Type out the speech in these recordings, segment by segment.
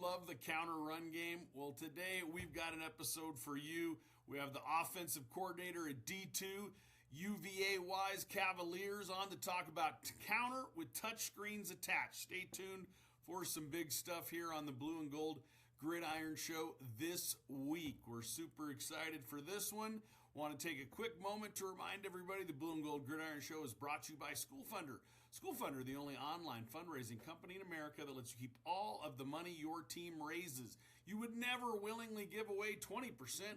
love the counter run game? Well, today we've got an episode for you. We have the offensive coordinator at D2, UVA Wise Cavaliers, on to talk about counter with touchscreens attached. Stay tuned for some big stuff here on the Blue and Gold Gridiron Show this week. We're super excited for this one. Want to take a quick moment to remind everybody the Blue and Gold Gridiron Show is brought to you by School Funder. School Funder, the only online fundraising company in America that lets you keep all of the money your team raises. You would never willingly give away 20%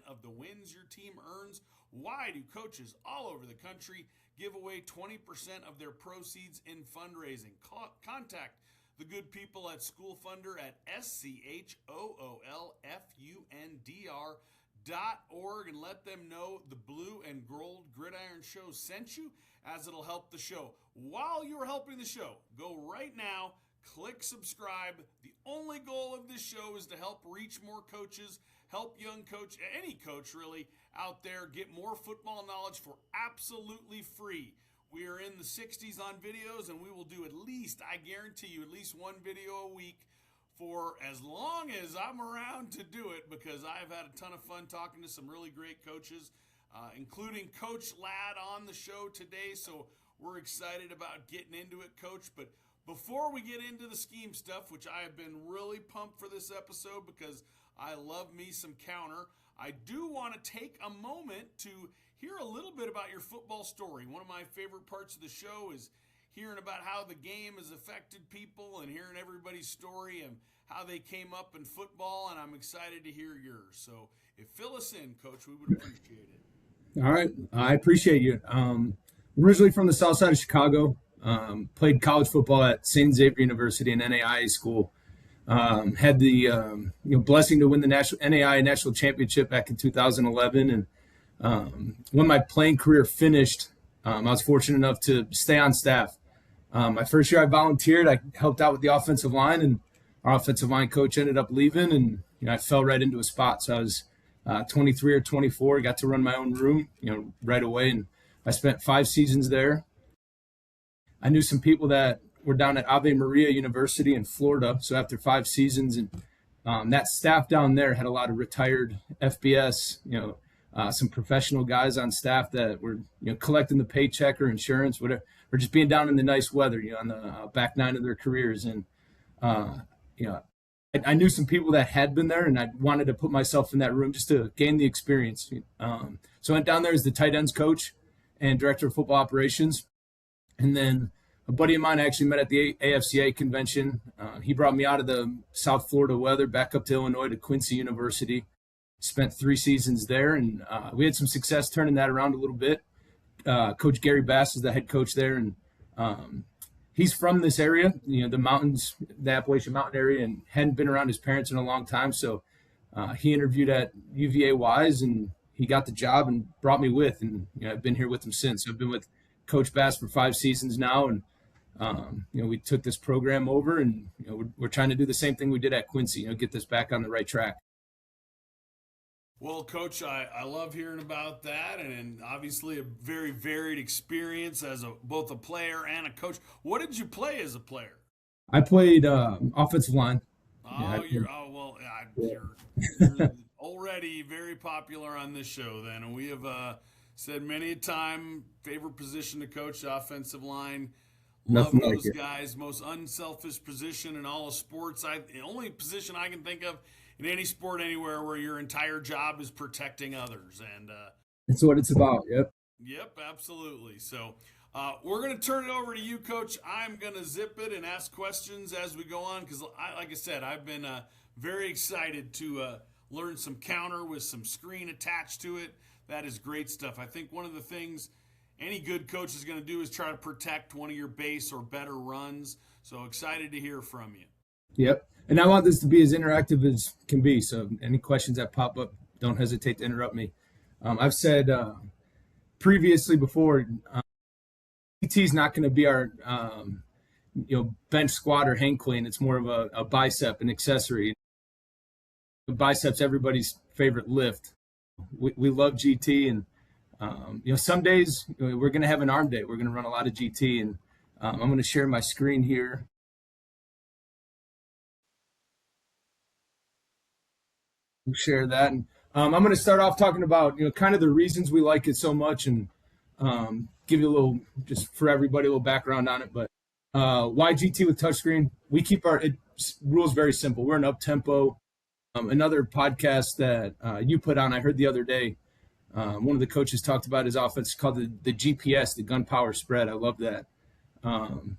of the wins your team earns. Why do coaches all over the country give away 20% of their proceeds in fundraising? Contact the good people at School Funder at schoolfundr.org and let them know the Blue and Gold Gridiron Show sent you, as it'll help the show. While you're helping the show, go right now, click subscribe. The only goal of this show is to help reach more coaches, help young coach, any coach really, out there get more football knowledge for absolutely free. We are in the 60s on videos, and we will do at least, I guarantee you, at least one video a week for as long as I'm around to do it, because I've had a ton of fun talking to some really great coaches, including Coach Ladd on the show today. So we're excited about getting into it, Coach. But before we get into the scheme stuff, which I have been really pumped for this episode because I love me some counter, I do want to take a moment to hear a little bit about your football story. One of my favorite parts of the show is hearing about how the game has affected people and hearing everybody's story and how they came up in football, and I'm excited to hear yours. So if fill us in, Coach, we would appreciate it. All right. I appreciate you. Originally from the south side of Chicago, played college football at St. Xavier University and NAIA school. Had the blessing to win the NAIA national championship back in 2011. And when my playing career finished, I was fortunate enough to stay on staff. My first year I volunteered. I helped out with the offensive line, and our offensive line coach ended up leaving, and I fell right into a spot. So I was 23 or 24, got to run my own room, right away. And I spent 5 seasons there. I knew some people that were down at Ave Maria University in Florida. So after 5 seasons, and that staff down there had a lot of retired FBS, some professional guys on staff that were, collecting the paycheck or insurance, whatever, or just being down in the nice weather, on the back nine of their careers. And, I knew some people that had been there, and I wanted to put myself in that room just to gain the experience. So I went down there as the tight ends coach and director of football operations. And then a buddy of mine I actually met at the AFCA convention. He brought me out of the South Florida weather back up to Illinois to Quincy University. Spent 3 seasons there, and we had some success turning that around a little bit. Coach Gary Bass is the head coach there, and he's from this area, the mountains, the Appalachian Mountain area, and hadn't been around his parents in a long time. So he interviewed at UVA Wise, and he got the job and brought me with, and I've been here with him since. I've been with Coach Bass for 5 seasons now, and we took this program over, and we're trying to do the same thing we did at Quincy, get this back on the right track. Well, Coach, I love hearing about that, and obviously a very varied experience as both a player and a coach. What did you play as a player? I played offensive line. You're already very popular on this show then, and we have said many a time, favorite position to coach, offensive line. Love those guys. Most unselfish position in all of sports. The only position I can think of in any sport anywhere where your entire job is protecting others. And that's what it's about. Yep, absolutely. So we're going to turn it over to you, Coach. I'm going to zip it and ask questions as we go on because, like I said, I've been very excited to learn some counter with some screen attached to it. That is great stuff. I think one of the things any good coach is going to do is try to protect one of your base or better runs. So excited to hear from you. Yep. And I want this to be as interactive as can be. So any questions that pop up, don't hesitate to interrupt me. I've said previously before, PT is not going to be our bench squat or hang clean. It's more of a bicep, an accessory. The biceps, everybody's favorite lift. We love GT, and some days we're going to have an arm day. We're going to run a lot of GT, and I'm going to share my screen here. share that. And I'm going to start off talking about kind of the reasons we like it so much, and give you a little, just for everybody, a little background on it. But why GT with touchscreen? We keep our rules very simple. We're an up tempo. Another podcast that you put on, I heard the other day. One of the coaches talked about his offense called the GPS, the gun power spread. I love that.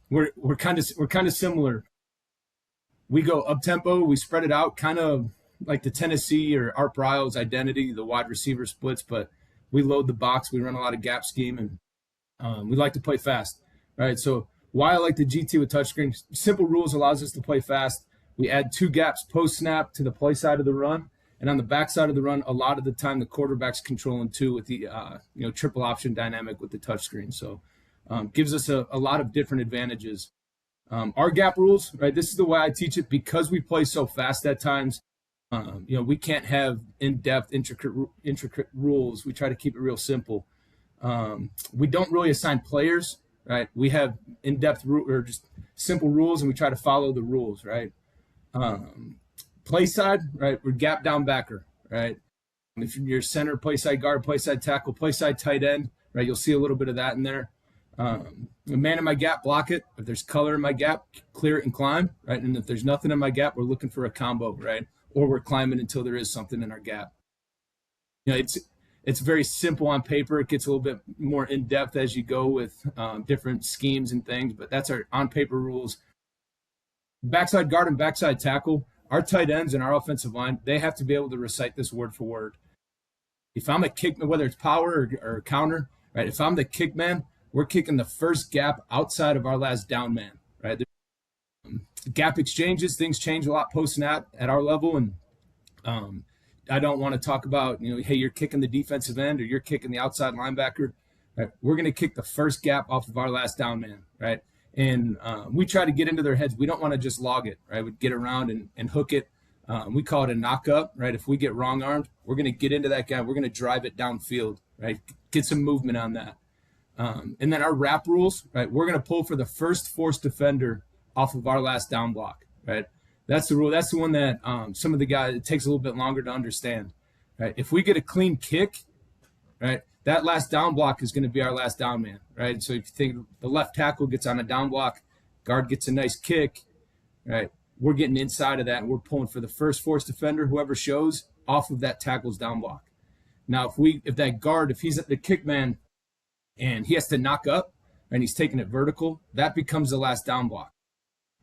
We're kind of similar. We go up tempo, we spread it out, kind of like the Tennessee or Art Briles identity, the wide receiver splits, but we load the box. We run a lot of gap scheme, and we like to play fast. Right. So why I like the GT with touchscreen? Simple rules allows us to play fast. We add 2 gaps post snap to the play side of the run. And on the back side of the run, a lot of the time the quarterback's controlling 2 with the triple option dynamic with the touchscreen. So gives us a lot of different advantages. Our gap rules, right? This is the way I teach it because we play so fast at times. We can't have in-depth, intricate rules. We try to keep it real simple. We don't really assign players, right? We have in-depth or just simple rules, and we try to follow the rules, right? Play side, right? We're gap down backer, right? If you're center, play side guard, play side tackle, play side tight end, right? You'll see a little bit of that in there. A man in my gap, block it. If there's color in my gap, clear it and climb, right? And if there's nothing in my gap, we're looking for a combo, right? Or we're climbing until there is something in our gap. It's very simple on paper. It gets a little bit more in depth as you go with different schemes and things, but that's our on paper rules. Backside guard and backside tackle, our tight ends and our offensive line, they have to be able to recite this word for word. If I'm a kick, whether it's power or counter, right? If I'm the kick man, we're kicking the first gap outside of our last down man, right? Gap exchanges, things change a lot post snap at our level, and I don't want to talk about hey, you're kicking the defensive end or you're kicking the outside linebacker. Right? We're going to kick the first gap off of our last down man, right? And we try to get into their heads. We don't want to just log it, right? We get around and hook it. We call it a knock up, right? If we get wrong armed, we're going to get into that guy. We're going to drive it downfield, right? Get some movement on that. And then our wrap rules, right? We're going to pull for the first forced defender off of our last down block, right? That's the rule. That's the one that some of the guys, it takes a little bit longer to understand, right? If we get a clean kick, right, that last down block is going to be our last down man, right? So if you think the left tackle gets on a down block, guard gets a nice kick, right? We're getting inside of that, and we're pulling for the first forced defender, whoever shows, off of that tackle's down block. Now, if that guard, if he's at the kick man and he has to knock up and he's taking it vertical, that becomes the last down block.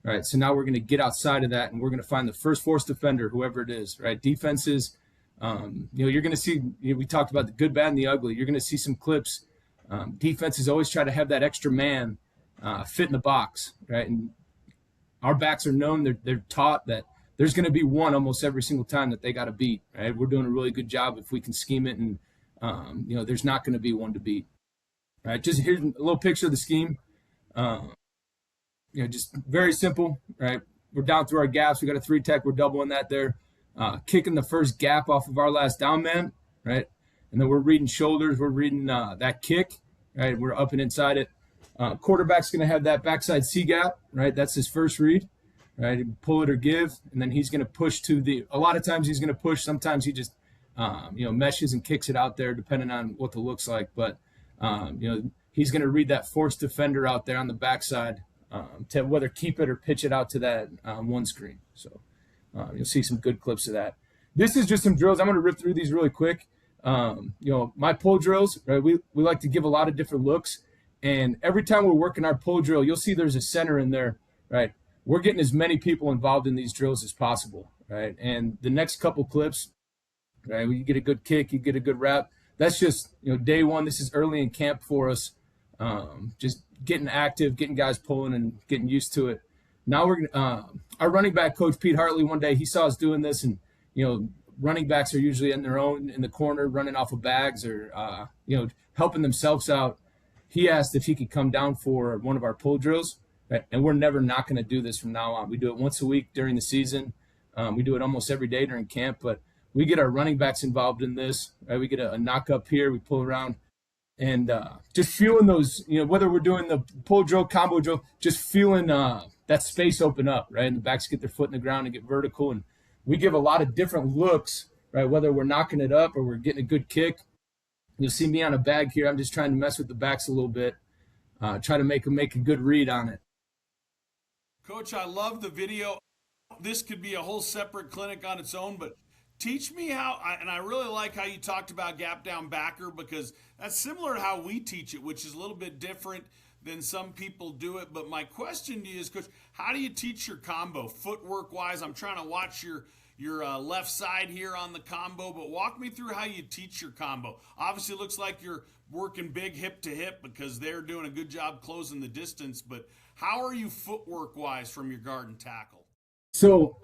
Right, so now we're going to get outside of that, and we're going to find the first forced defender, whoever it is. Right, defenses. You're going to see. We talked about the good, bad, and the ugly. You're going to see some clips. Defenses always try to have that extra man fit in the box. Right, and our backs are known. They're taught that there's going to be one almost every single time that they got to beat. Right, we're doing a really good job if we can scheme it, and there's not going to be one to beat. Right, just here's a little picture of the scheme. Just very simple, right? We're down through our gaps. We got a 3 tech. We're doubling that there. Kicking the first gap off of our last down man, right? And then we're reading shoulders. We're reading that kick, right? We're up and inside it. Quarterback's going to have that backside C gap, right? That's his first read, right? Pull it or give, and then he's going to push a lot of times he's going to push. Sometimes he just, meshes and kicks it out there depending on what the look's like. But, he's going to read that forced defender out there on the backside. To whether keep it or pitch it out to that one screen. So you'll see some good clips of that. This is just some drills. I'm going to rip through these really quick. My pull drills, right? We like to give a lot of different looks. And every time we're working our pull drill, you'll see there's a center in there, right? We're getting as many people involved in these drills as possible, right? And the next couple clips, right? When you get a good kick, you get a good wrap. That's just, day one. This is early in camp for us. Just getting active, getting guys pulling and getting used to it. Now our running back coach, Pete Hartley, one day he saw us doing this, and, running backs are usually in their own, in the corner, running off of bags or, helping themselves out. He asked if he could come down for one of our pull drills, right? And we're never not going to do this from now on. We do it once a week during the season. We do it almost every day during camp, but we get our running backs involved in this, right? We get a knock up here, we pull around. And just feeling those, whether we're doing the pull drill, combo drill, just feeling that space open up, right? And the backs get their foot in the ground and get vertical. And we give a lot of different looks right? Whether we're knocking it up or we're getting a good kick. You'll see me on a bag here. I'm just trying to mess with the backs a little bit, try to make a good read on it. Coach, I love the video. This could be a whole separate clinic on its own, but teach me how, and I really like how you talked about gap down backer, because that's similar to how we teach it, which is a little bit different than some people do it. But my question to you is, Coach, how do you teach your combo footwork wise? I'm trying to watch your left side here on the combo, but walk me through how you teach your combo. Obviously, it looks like you're working big hip to hip because they're doing a good job closing the distance, but how are you footwork wise from your guard and tackle? So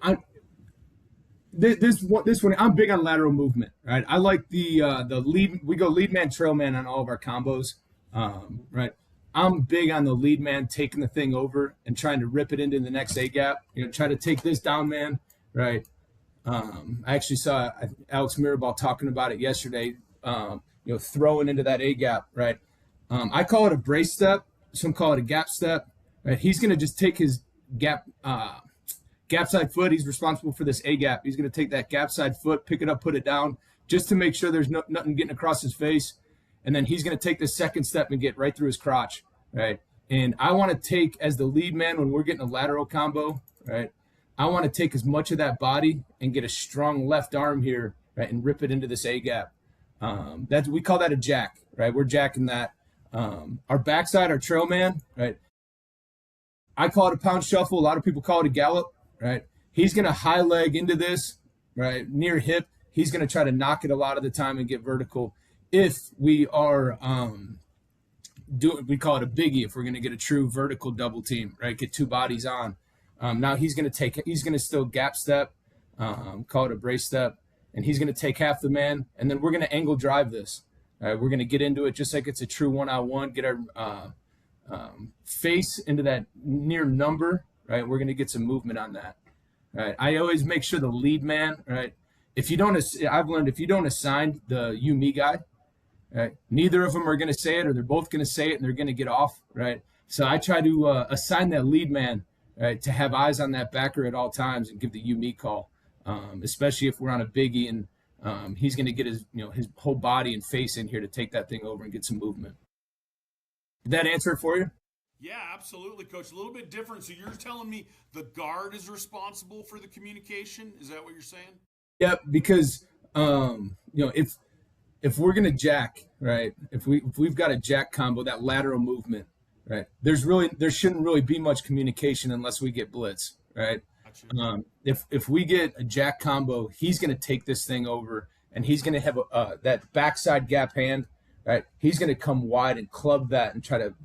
this one, I'm big on lateral movement, right? I like the lead. We go lead man, trail man on all of our combos, right? I'm big on the lead man taking the thing over and trying to rip it into the next A gap. Try to take this down man, right? I actually saw Alex Mirabal talking about it yesterday. Throwing into that A gap, right? I call it a brace step. Some call it a gap step. Right? He's going to just take his gap side foot. He's responsible for this A gap. He's going to take that gap side foot, pick it up, put it down, just to make sure there's nothing getting across his face. And then he's going to take the second step and get right through his crotch, right? And I want to take, as the lead man, when we're getting a lateral combo, right, I want to take as much of that body and get a strong left arm here, right, and rip it into this A gap. We call that a jack, right? We're jacking that. Our backside, our trail man, right? I call it a pound shuffle. A lot of people call it a gallop, right? He's going to high leg into this, right, near hip. He's going to try to knock it a lot of the time and get vertical. If we are we call it a biggie if we're going to get a true vertical double team, right? Get two bodies on. Now he's going to still gap step, call it a brace step, and he's going to take half the man, and then we're going to angle drive this. We're going to get into it just like it's a true one-on-one, get our face into that near number, right? We're going to get some movement on that, right? I always make sure the lead man, right? I've learned if you don't assign the you, me guy, right? Neither of them are going to say it, or they're both going to say it and they're going to get off, right? So I try to assign that lead man, right, to have eyes on that backer at all times and give the you, me call, especially if we're on a biggie and he's going to get his whole body and face in here to take that thing over and get some movement. Did that answer it for you? Yeah, absolutely, Coach. A little bit different. So you're telling me the guard is responsible for the communication? Is that what you're saying? Yep, because if we're gonna jack, right, if we've got a jack combo, that lateral movement, right, there shouldn't really be much communication unless we get blitz, right? Gotcha. If we get a jack combo, he's gonna take this thing over and he's gonna have that backside gap hand, right? He's gonna come wide and club that and try to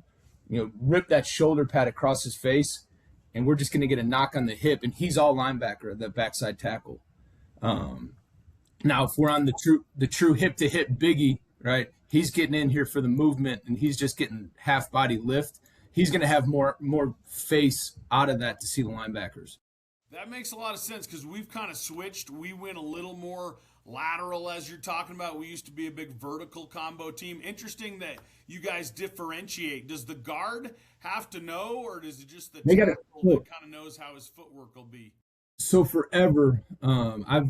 rip that shoulder pad across his face, and we're just gonna get a knock on the hip, and he's all linebacker, the backside tackle. Now, if we're on the true hip to hip biggie, right? He's getting in here for the movement, and he's just getting half body lift. He's going to have more face out of that to see the linebackers. That makes a lot of sense because we've kind of switched. We went a little more lateral, as you're talking about. We used to be a big vertical combo team. Interesting that you guys differentiate. Does the guard have to know, or does it just the tackle that kind of knows how his footwork will be? So forever, I've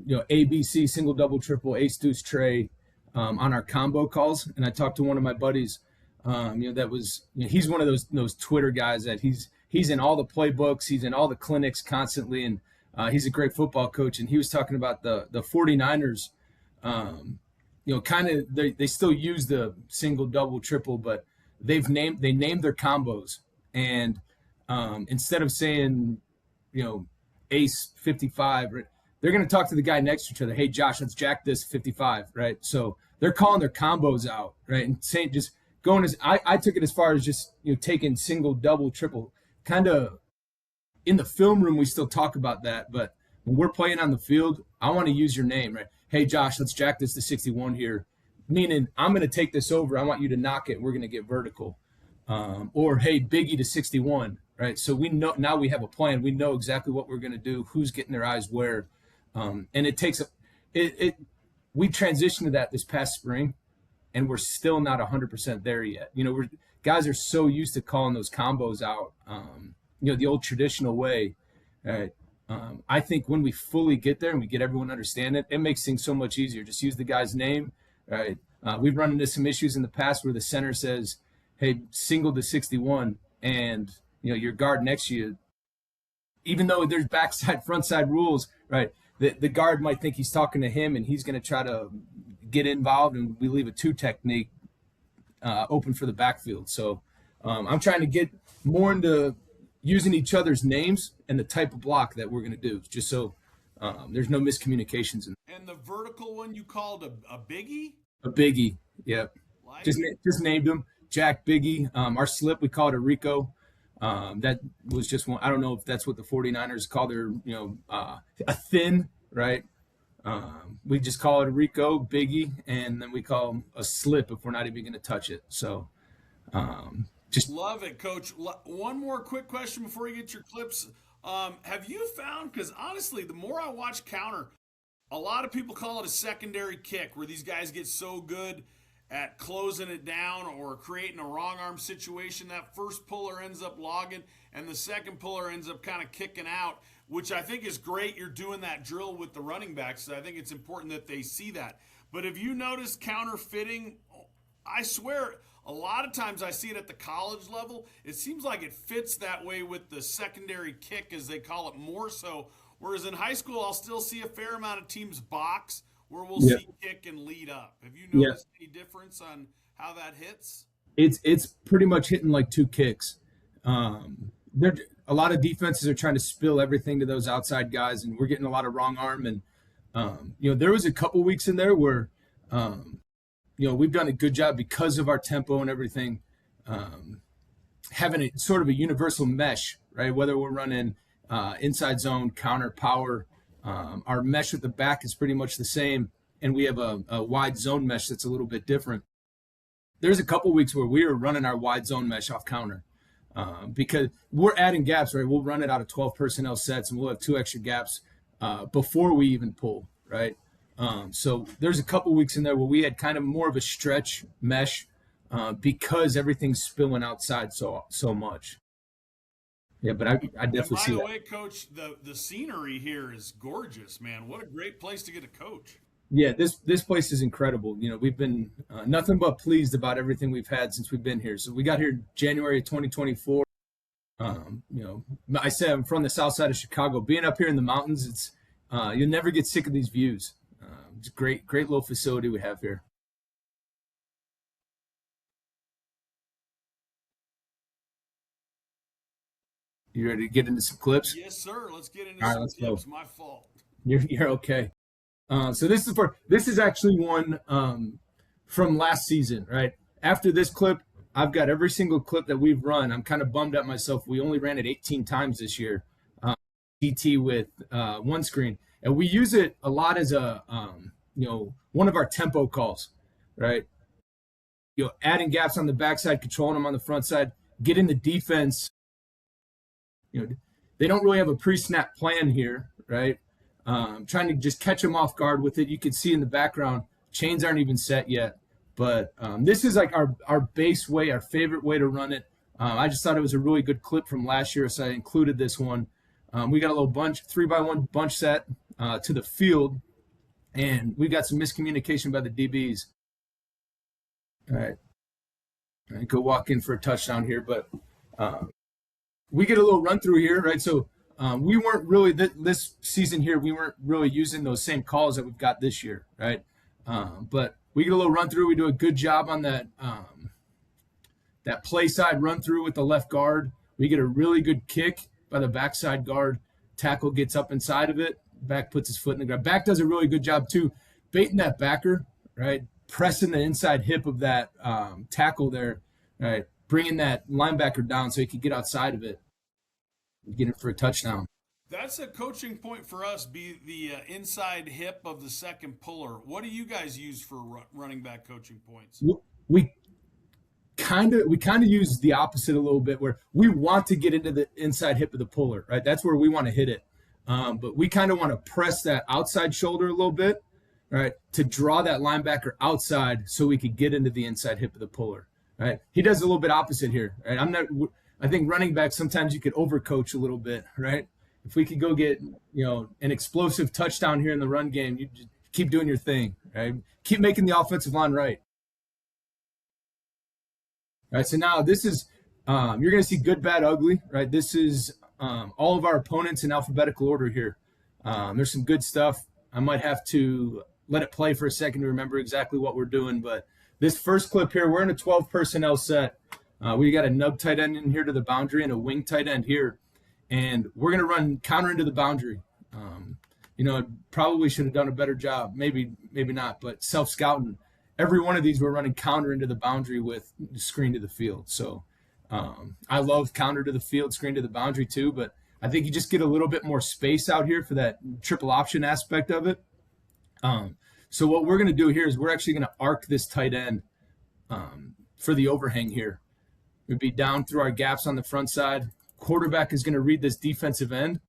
ABC, single, double, triple, ace, deuce, tray on our combo calls, and I talked to one of my buddies. That was he's one of those Twitter guys that he's in all the playbooks, he's in all the clinics constantly, and he's a great football coach. And he was talking about the 49ers. Kind of they still use the single, double, triple, but they named their combos, and instead of saying ace 55, right, they're going to talk to the guy next to each other. Hey, Josh, let's jack this 55, right? So they're calling their combos out, right? And saying, just going as I took it as far as just taking single, double, triple. Kind of in the film room, we still talk about that, but when we're playing on the field, I want to use your name, right? Hey, Josh, let's jack this to 61 here. Meaning, I'm going to take this over. I want you to knock it. We're going to get vertical. Or hey, Biggie to 61, right? So we know now we have a plan. We know exactly what we're going to do, who's getting their eyes where. And it takes we transitioned to that this past spring, and we're still not 100% there yet. Guys are so used to calling those combos out, the old traditional way, right? I think when we fully get there and we get everyone to understand it, it makes things so much easier. Just use the guy's name, right? We've run into some issues in the past where the center says, "Hey, single to 61," and your guard next to you, even though there's backside, frontside rules, right? The guard might think he's talking to him, and he's going to try to get involved, and we leave a two technique open for the backfield. So I'm trying to get more into using each other's names and the type of block that we're going to do, just so there's no miscommunications. And the vertical one you called a biggie? A biggie, yeah. Like Just named him Jack Biggie. Our slip, we call it a Rico. That was just one. I don't know if that's what the 49ers call their, a thin, right? We just call it a Rico, Biggie, and then we call him a slip if we're not even going to touch it. So just love it, Coach. One more quick question before you get your clips. Have you found, because honestly, the more I watch counter, a lot of people call it a secondary kick where these guys get so good at closing it down or creating a wrong arm situation. That first puller ends up logging and the second puller ends up kind of kicking out, which I think is great. You're doing that drill with the running backs. So I think it's important that they see that. But have you noticed counterfeiting? I swear, a lot of times I see it at the college level. It seems like it fits that way with the secondary kick, as they call it, more so. Whereas in high school, I'll still see a fair amount of teams box where we'll see kick and lead up. Have you noticed any difference on how that hits? It's pretty much hitting like two kicks. There a lot of defenses are trying to spill everything to those outside guys, and we're getting a lot of wrong arm. And there was a couple weeks in there where we've done a good job because of our tempo and everything, having a sort of a universal mesh, right? Whether we're running inside zone, counter, power, our mesh with the back is pretty much the same, and we have a wide zone mesh that's a little bit different. There's a couple weeks where we were running our wide zone mesh off counter because we're adding gaps, right? We'll run it out of 12 personnel sets, and we'll have 2 extra gaps before we even pull, right? So there's a couple weeks in there where we had kind of more of a stretch mesh because everything's spilling outside so much. Yeah, but I definitely see that. By the way, Coach, the scenery here is gorgeous, man. What a great place to get a coach. Yeah, this place is incredible. We've been nothing but pleased about everything we've had since we've been here. So we got here January of 2024. I said I'm from the south side of Chicago. Being up here in the mountains, it's you'll never get sick of these views. It's a great little facility we have here. You ready to get into some clips? Yes, sir. Let's get into All some right, let's tips. go. My fault. You're okay. So this is actually one from last season, right? After this clip, I've got every single clip that we've run. I'm kind of bummed at myself. We only ran it 18 times this year, DT with one screen, and we use it a lot as a one of our tempo calls, right? Adding gaps on the backside, controlling them on the front side, getting the defense. They don't really have a pre-snap plan here, right? Trying to just catch them off guard with it. You can see in the background, chains aren't even set yet. But this is like our base way, our favorite way to run it. I just thought it was a really good clip from last year, so I included this one. We got a little 3x1 bunch set to the field, and we got some miscommunication by the DBs. All right. Go walk in for a touchdown here, but we get a little run through here, right? So we weren't really this season here. We weren't really using those same calls that we've got this year, right? But we get a little run through. We do a good job on that play side run through with the left guard. We get a really good kick by the backside guard. Tackle gets up inside of it. Back puts his foot in the ground. Back does a really good job too, baiting that backer, right? Pressing the inside hip of that tackle there, right? Bringing that linebacker down so he can get outside of it. Get it for a touchdown. That's a coaching point for us, be the inside hip of the second puller. What do you guys use for running back coaching points? We kind of use the opposite a little bit, where we want to get into the inside hip of the puller, right? That's where we want to hit it. But we kind of want to press that outside shoulder a little bit, right, to draw that linebacker outside so we could get into the inside hip of the puller, right? He does a little bit opposite here, right? I think running back, sometimes you could overcoach a little bit, right? if we could go get, an explosive touchdown here in the run game, you just keep doing your thing, right? Keep making the offensive line right. All right, so now this is, you're going to see good, bad, ugly, right? This is all of our opponents in alphabetical order here. There's some good stuff. I might have to let it play for a second to remember exactly what we're doing, but this first clip here, we're in a 12 personnel set. We got a nub tight end in here to the boundary and a wing tight end here. And we're going to run counter into the boundary. Probably should have done a better job. Maybe not, but self-scouting. Every one of these we're running counter into the boundary with screen to the field. So I love counter to the field, screen to the boundary too, but I think you just get a little bit more space out here for that triple option aspect of it. So what we're going to do here is we're actually going to arc this tight end for the overhang here. We'd be down through our gaps on the front side. Quarterback is going to read this defensive end,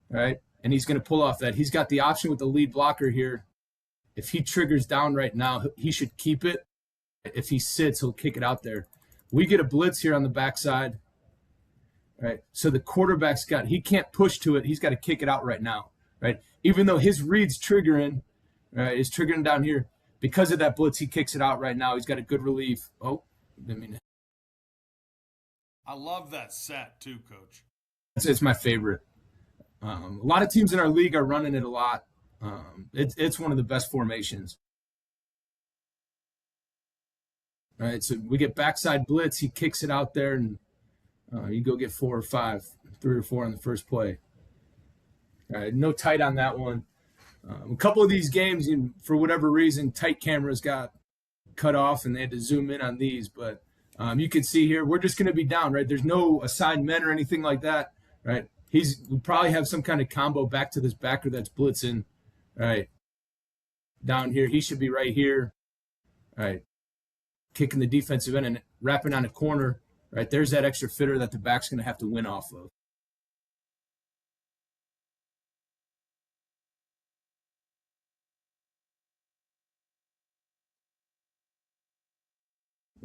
right? And he's going to pull off that. He's got the option with the lead blocker here. If he triggers down right now, he should keep it. If he sits, he'll kick it out there. We get a blitz here on the backside, right? So the quarterback's he can't push to it. He's got to kick it out right now, right? Even though his read's triggering, right, is triggering down here. Because of that blitz, he kicks it out right now. He's got a good relief. I love that set too, Coach. It's my favorite. A lot of teams in our league are running it a lot. It's one of the best formations. All right, so we get backside blitz. He kicks it out there, and you go get 4 or 5, 3 or 4 on the first play. All right, no tight on that one. A couple of these games, for whatever reason, tight cameras got cut off, and they had to zoom in on these. But you can see here, we're just going to be down, right? There's no assigned men or anything like that, right? We probably have some kind of combo back to this backer that's blitzing, right? Down here, he should be right here, right? Kicking the defensive end and wrapping on a corner, right? There's that extra fitter that the back's going to have to win off of.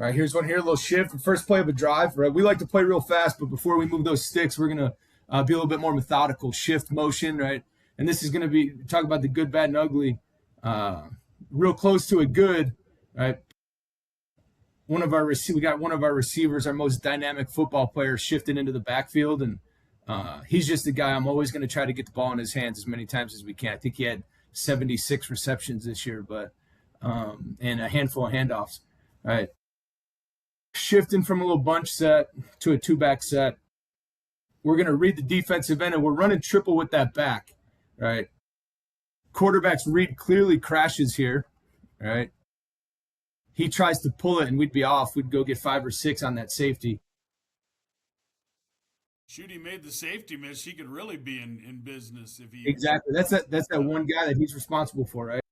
All right, here's one here, a little shift. First play of a drive, right? We like to play real fast, but before we move those sticks, we're going to be a little bit more methodical. Shift motion, right? And this is going to be, talk about the good, bad, and ugly. Real close to a good, right? We got one of our receivers, our most dynamic football player, shifted into the backfield, and he's just a guy I'm always going to try to get the ball in his hands as many times as we can. I think he had 76 receptions this year, but and a handful of handoffs. All right. Shifting from a little bunch set to a 2-back set. We're going to read the defensive end, and we're running triple with that back, right? Quarterback's read clearly crashes here, right? He tries to pull it, and we'd be off. We'd go get 5 or 6 on that safety. Shoot, he made the safety miss. He could really be in business if he... Exactly. That's that one guy that he's responsible for, right?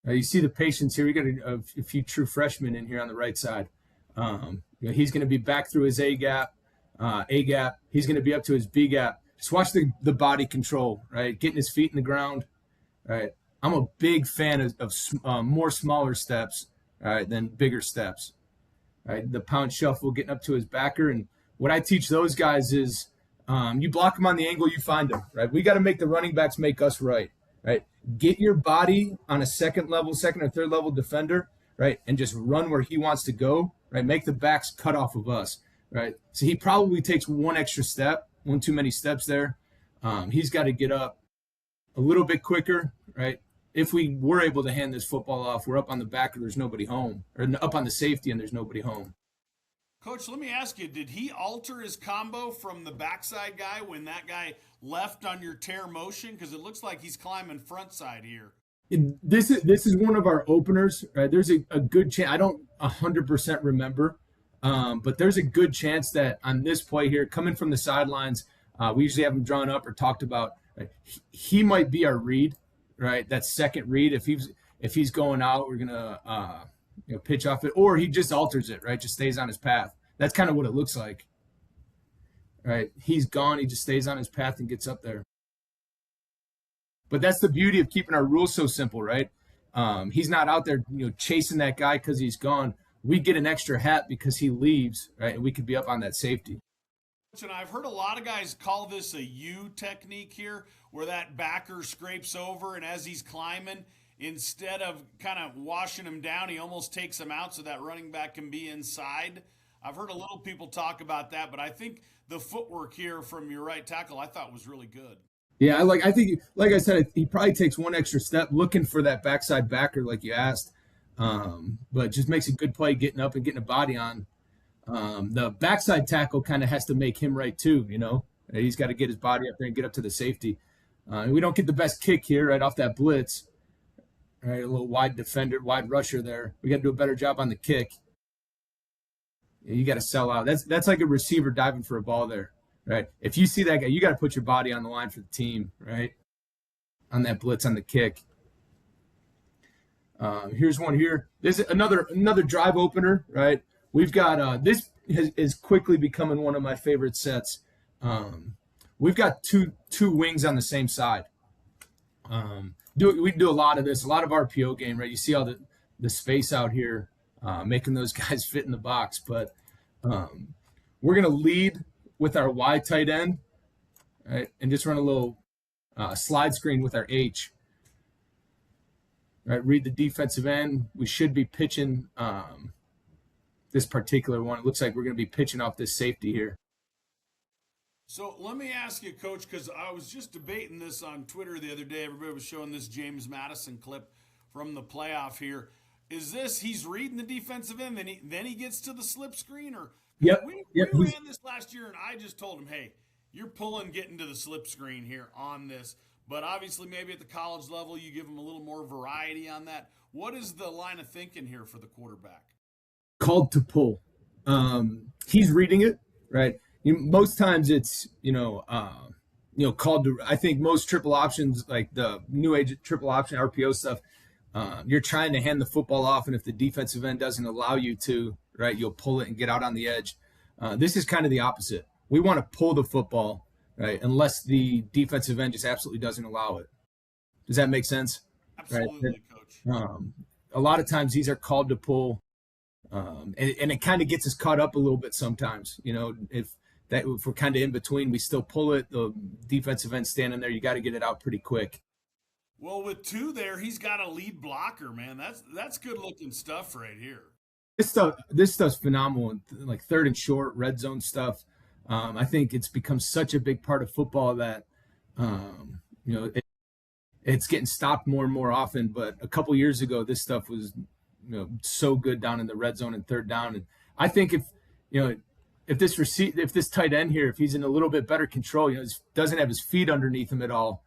You see the patience here. We got a few true freshmen in here on the right side. He's going to be back through his A gap. He's going to be up to his B gap. Just watch the body control, right? Getting his feet in the ground, right? I'm a big fan of more smaller steps, right, than bigger steps, right? The pound shuffle, getting up to his backer. And what I teach those guys is you block them on the angle you find them, right? We got to make the running backs make us right? Get your body on a second or third level defender, right? And just run where he wants to go, right? Make the backs cut off of us, right? So he probably takes one too many steps there. He's got to get up a little bit quicker, right? If we were able to hand this football off, we're up on the back and there's nobody home, or up on the safety and there's nobody home. Coach, let me ask you, did he alter his combo from the backside guy when that guy left on your tear motion? Because it looks like he's climbing front side here. This is one of our openers, right? There's a good chance. I don't 100% remember, but there's a good chance that on this play here, coming from the sidelines, we usually have him drawn up or talked about. Right? He might be our read, right? That second read. If he's going out, we're gonna pitch off it, or he just alters it, right? Just stays on his path. That's kind of what it looks like, right? He's gone. He just stays on his path and gets up there. But that's the beauty of keeping our rules so simple, right? He's not out there, chasing that guy because he's gone. we get an extra hat because he leaves, right? And we could be up on that safety. And I've heard a lot of guys call this a U technique here, where that backer scrapes over, and as he's climbing, instead of kind of washing him down, he almost takes him out so that running back can be inside. I've heard a little people talk about that, but I think the footwork here from your right tackle I thought was really good. Yeah, I think, like I said, he probably takes one extra step looking for that backside backer, like you asked, but just makes a good play getting up and getting a body on. The backside tackle kind of has to make him right too, you know. He's got to get his body up there and get up to the safety. And we don't get the best kick here right off that blitz. Right, a little wide defender, wide rusher there. We got to do a better job on the kick. You got to sell out. That's like a receiver diving for a ball there, right? If you see that guy, you got to put your body on the line for the team, right? On that blitz on the kick. Here's one here. This is another drive opener, right? We've got this is quickly becoming one of my favorite sets. We've got two wings on the same side. We do a lot of this, a lot of RPO game, right? You see all the space out here, making those guys fit in the box. But we're gonna lead with our Y tight end, right, and just run a little slide screen with our H. Right, read the defensive end. We should be pitching this particular one. It looks like we're going to be pitching off this safety here. So let me ask you, Coach, because I was just debating this on Twitter the other day. Everybody was showing this James Madison clip from the playoff here. Is this he's reading the defensive end, then he gets to the slip screen? Or yep, we yep. ran this last year, and I just told him, hey, you're getting to the slip screen here on this. But obviously maybe at the college level you give him a little more variety on that. What is the line of thinking here for the quarterback? Called to pull. He's reading it, right? Most times it's, called to, I think most triple options, like the new age triple option RPO stuff, you're trying to hand the football off, and if the defensive end doesn't allow you to, right, you'll pull it and get out on the edge. This is kind of the opposite. We want to pull the football, right, unless the defensive end just absolutely doesn't allow it. Does that make sense? Absolutely, right? Coach. A lot of times these are called to pull, and it kind of gets us caught up a little bit sometimes. If we're kind of in between, we still pull it. The defensive end standing there, you got to get it out pretty quick. Well, with two there, he's got a lead blocker, man. That's good looking stuff right here. This stuff's phenomenal. Like third and short, red zone stuff. I think it's become such a big part of football that it's getting stopped more and more often. But a couple years ago, this stuff was so good down in the red zone and third down. And I think if this tight end here, if he's in a little bit better control, doesn't have his feet underneath him at all.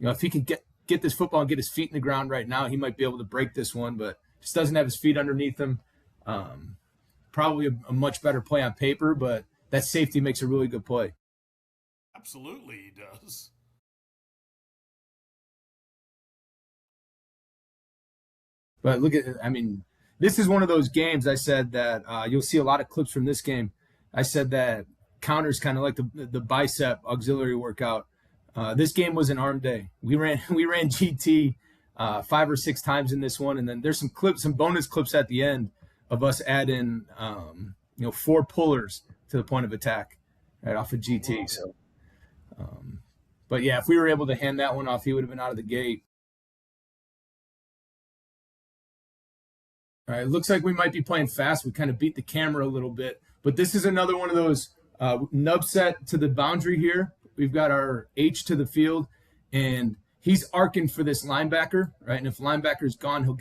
If he can get this football and get his feet in the ground right now, he might be able to break this one. But just doesn't have his feet underneath him. Probably a much better play on paper, but that safety makes a really good play. Absolutely, he does. But this is one of those games I said that you'll see a lot of clips from this game. I said that counters kind of like the bicep auxiliary workout. This game was an arm day. We ran GT 5 or 6 times in this one, and then there's some bonus clips at the end of us adding 4 pullers to the point of attack right off of GT. So, but yeah, if we were able to hand that one off, he would have been out of the gate. All right, it looks like we might be playing fast. We kind of beat the camera a little bit, but this is another one of those nub set to the boundary here. We've got our H to the field, and he's arcing for this linebacker, right? And if linebacker's gone, he'll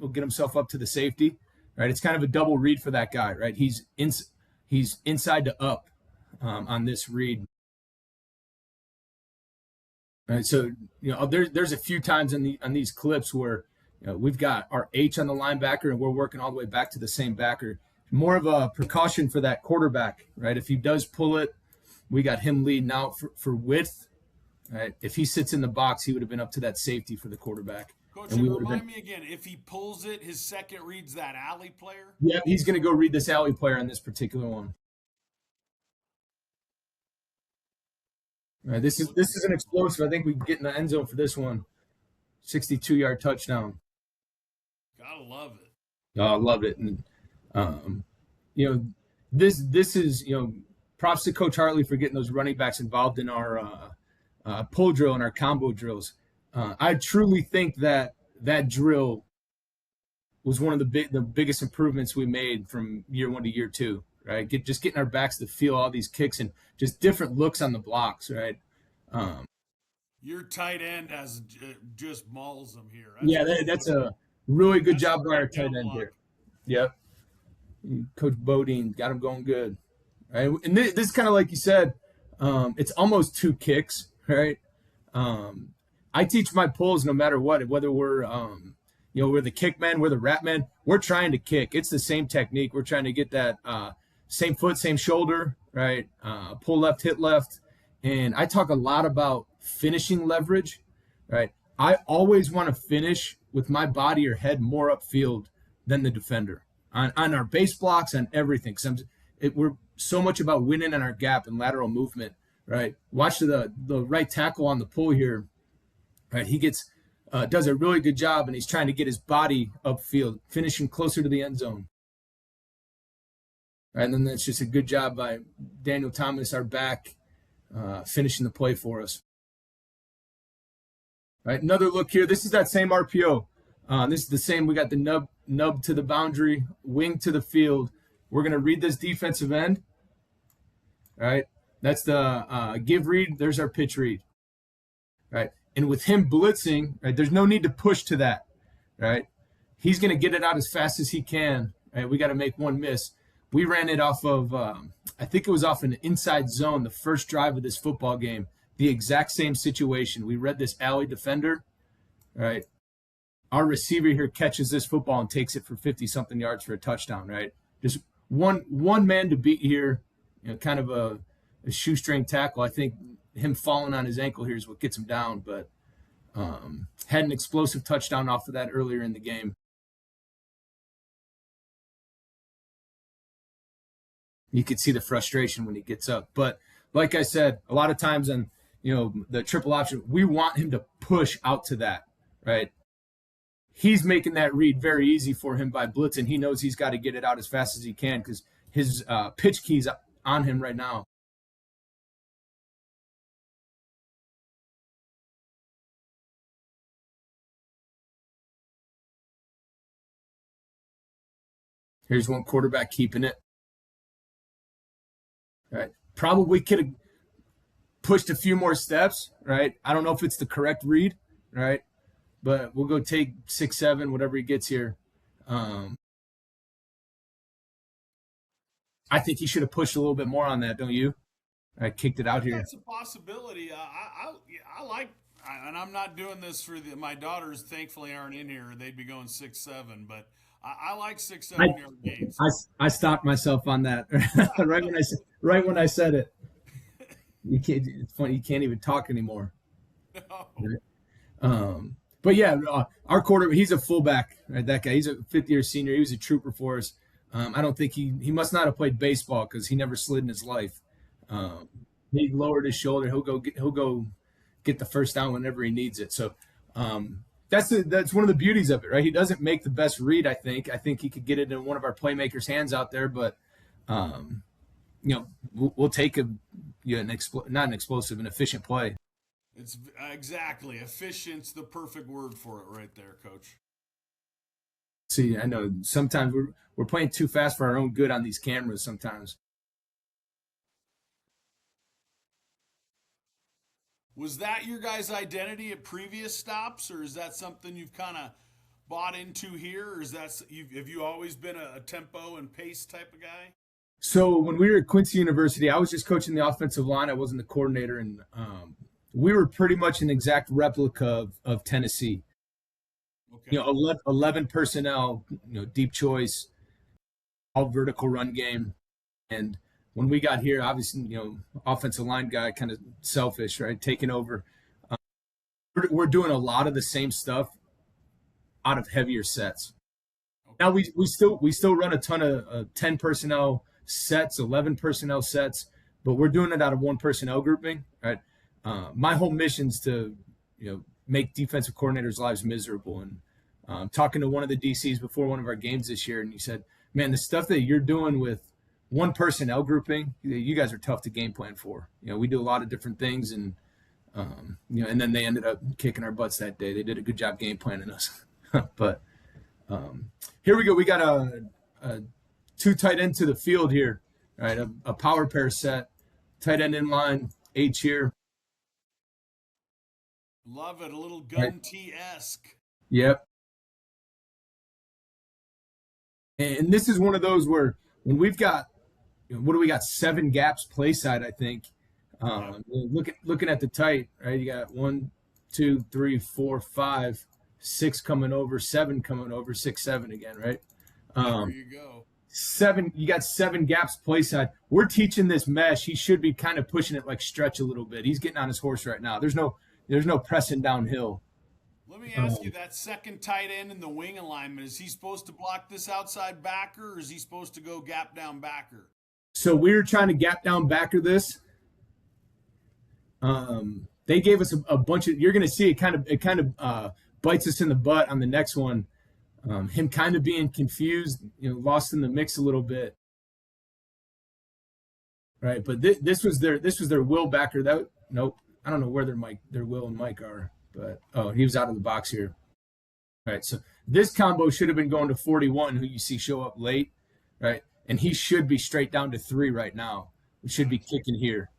get himself up to the safety, right? It's kind of a double read for that guy, right? He's inside to up on this read. All right, so there's a few times on these clips where we've got our H on the linebacker and we're working all the way back to the same backer. More of a precaution for that quarterback, right? If he does pull it, we got him leading out for width. Right? If he sits in the box, he would have been up to that safety for the quarterback. Coach, and remind me again, if he pulls it, his second reads that alley player? Yeah, he's going to go read this alley player on this particular one. All right, this is an explosive. I think we can get in the end zone for this one. 62-yard touchdown. Gotta love it. I loved it. And you know, this is props to Coach Hartley for getting those running backs involved in our pull drill and our combo drills. I truly think that that drill was one of the biggest improvements we made from year one to year two. Right, just getting our backs to feel all these kicks and just different looks on the blocks. Right. Your tight end has just mauls them here. Yeah, that's a really good job by our tight down end block. here. Yep. Coach Bodine got him going good. Right. And this is kind of like you said, it's almost two kicks, right? I teach my pulls no matter what, whether we're we're the kick men, we're the rat men, we're trying to kick. It's the same technique. We're trying to get that same foot, same shoulder, right? Pull left, hit left. And I talk a lot about finishing leverage, right? I always want to finish with my body or head more upfield than the defender on our base blocks, on everything. Because we're so much about winning in our gap and lateral movement, right? Watch the right tackle on the pull here, right? He gets does a really good job, and he's trying to get his body upfield, finishing closer to the end zone. Right, and then that's just a good job by Daniel Thomas, our back, finishing the play for us. Right, another look here. This is that same RPO. This is the same. We got the nub to the boundary, wing to the field. We're going to read this defensive end. Right, that's the give read. There's our pitch read. Right, and with him blitzing, right, there's no need to push to that. Right, he's going to get it out as fast as he can. Right, we got to make one miss. We ran it off of, I think it was off an inside zone, the first drive of this football game. The exact same situation. We read this alley defender, right? Our receiver here catches this football and takes it for 50-something yards for a touchdown, right? Just one man to beat here, kind of a shoestring tackle. I think him falling on his ankle here is what gets him down, but had an explosive touchdown off of that earlier in the game. You could see the frustration when he gets up. But like I said, a lot of times on the triple option, we want him to push out to that, right? He's making that read very easy for him by blitzing. He knows he's got to get it out as fast as he can because his pitch key's on him right now. Here's one quarterback keeping it. Right. Probably could have pushed a few more steps, right? I don't know if it's the correct read, right? But we'll go take 6, 7, whatever he gets here. I think he should have pushed a little bit more on that, don't you? I kicked it out here. That's a possibility. I like, and I'm not doing this for my daughters. Thankfully, aren't in here. They'd be going 6, 7, but I like 6, 7 yard gains. I stopped myself on that right when I said it. You can't. It's funny. You can't even talk anymore. No. But yeah, our quarterback. He's a fullback. Right, that guy. He's a 5th-year senior. He was a trooper for us. I don't think he must not have played baseball because he never slid in his life. He lowered his shoulder. He'll go get the first down whenever he needs it. So that's one of the beauties of it, right? He doesn't make the best read. I think he could get it in one of our playmakers' hands out there, but we'll take an efficient play. It's exactly efficient's the perfect word for it right there, Coach. See, I know sometimes we're playing too fast for our own good on these cameras. Sometimes. Was that your guys' identity at previous stops, or is that something you've kind of bought into here, or have you always been a tempo and pace type of guy? So when we were at Quincy University, I was just coaching the offensive line. I wasn't the coordinator, and we were pretty much an exact replica of Tennessee. Okay. 11 personnel, deep choice, all vertical run game. And when we got here, obviously, offensive line guy, kind of selfish, right? Taking over. We're doing a lot of the same stuff out of heavier sets. Okay. Now we still run a ton of 10 personnel sets, 11 personnel sets, but we're doing it out of one personnel grouping, right? My whole mission is to, make defensive coordinators' lives miserable, and talking to one of the DCs before one of our games this year, and he said, "Man, the stuff that you're doing with one personnel grouping, you guys are tough to game plan for. We do a lot of different things, and and then they ended up kicking our butts that day. They did a good job game planning us." But here we go. We got a two tight end to the field here, right? A power pair set, tight end in line, H here. Love it, a little gun T-esque. Yep. And this is one of those where when we've got, what do we got? 7 gaps play side, I think. Looking at the tight, right? You got 1, 2, 3, 4, 5, 6 coming over, 7 coming over, 6, 7 again, right? There you go. 7. You got 7 gaps play side. We're teaching this mesh. He should be kind of pushing it like stretch a little bit. He's getting on his horse right now. There's no pressing downhill. Let me ask you, that second tight end in the wing alignment, is he supposed to block this outside backer, or is he supposed to go gap down backer? So we were trying to gap down backer this. They gave us a bunch of. You're going to see it kind of bites us in the butt on the next one. Him kind of being confused, lost in the mix a little bit. Right, but this was their will backer. Nope. I don't know where their Will and Mike are, but he was out of the box here. All right, so this combo should have been going to 41, who you see show up late, right? And he should be straight down to 3 right now. We should be kicking here.